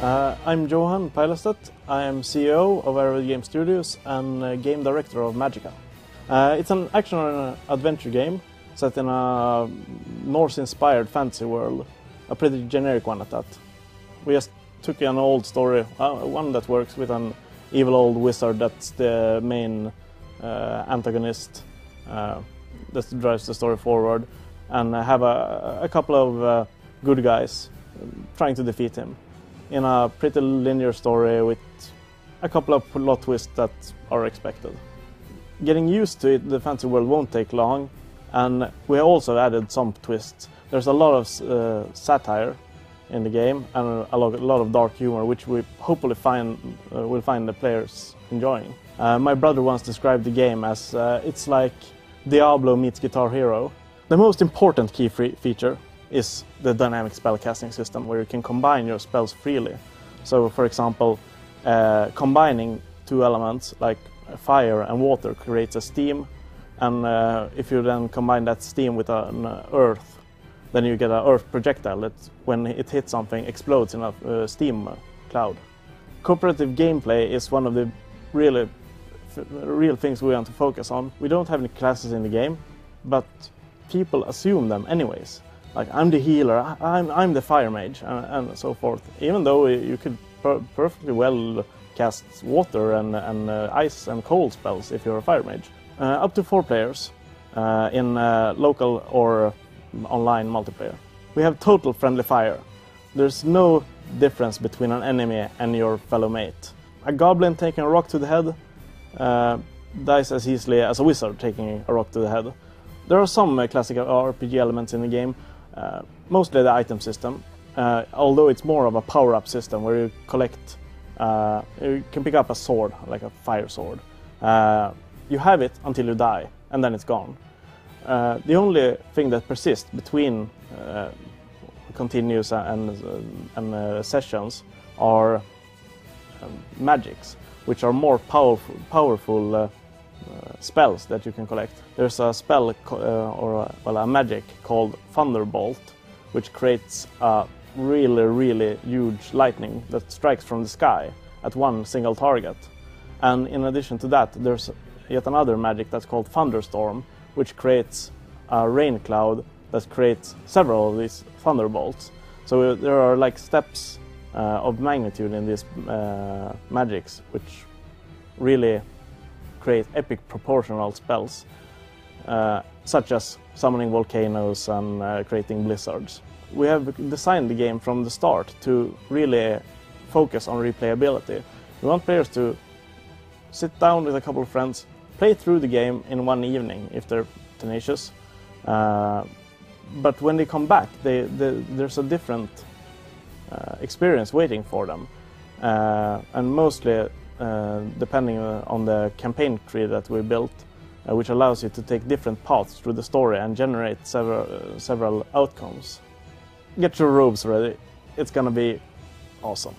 I'm Johan Pajlestedt. I am CEO of Aero Game Studios and game director of Magicka. It's an action and adventure game set in a Norse-inspired fantasy world, a pretty generic one at that. We just took an old story, one that works with an evil old wizard that's the main antagonist that drives the story forward, and have a couple of good guys trying to defeat him in a pretty linear story with a couple of plot twists that are expected. Getting used to it, the fantasy world won't take long, and we also added some twists. There's a lot of satire in the game and a lot of dark humor, which we hopefully will find the players enjoying. My brother once described the game as it's like Diablo meets Guitar Hero. The most important key feature is the dynamic spellcasting system, where you can combine your spells freely. So, for example, combining two elements like fire and water creates a steam, and if you then combine that steam with an earth, then you get an earth projectile that, when it hits something, explodes in a steam cloud. Cooperative gameplay is one of the real things we want to focus on. We don't have any classes in the game, but people assume them anyways. Like, I'm the healer, I'm the fire mage, and so forth. Even though you could perfectly well cast water and ice and cold spells if you're a fire mage. Up to 4 players in local or online multiplayer. We have total friendly fire. There's no difference between an enemy and your fellow mate. A goblin taking a rock to the head dies as easily as a wizard taking a rock to the head. There are some classic RPG elements in the game, mostly the item system, although it's more of a power-up system where you collect, you can pick up a sword, like a fire sword. You have it until you die, and then it's gone. The only thing that persists between continues and sessions are magics, which are more powerful spells that you can collect. There's a spell a magic called Thunderbolt, which creates a really huge lightning that strikes from the sky at one single target. And in addition to that, there's yet another magic that's called Thunderstorm, which creates a rain cloud that creates several of these thunderbolts. So there are like steps of magnitude in these magics, which really create epic proportional spells, such as summoning volcanoes and creating blizzards. We have designed the game from the start to really focus on replayability. We want players to sit down with a couple of friends, play through the game in one evening if they're tenacious, but when they come back, there's a different experience waiting for them, and mostly depending on the campaign tree that we built, which allows you to take different paths through the story and generate several outcomes. Get your robes ready, it's gonna be awesome.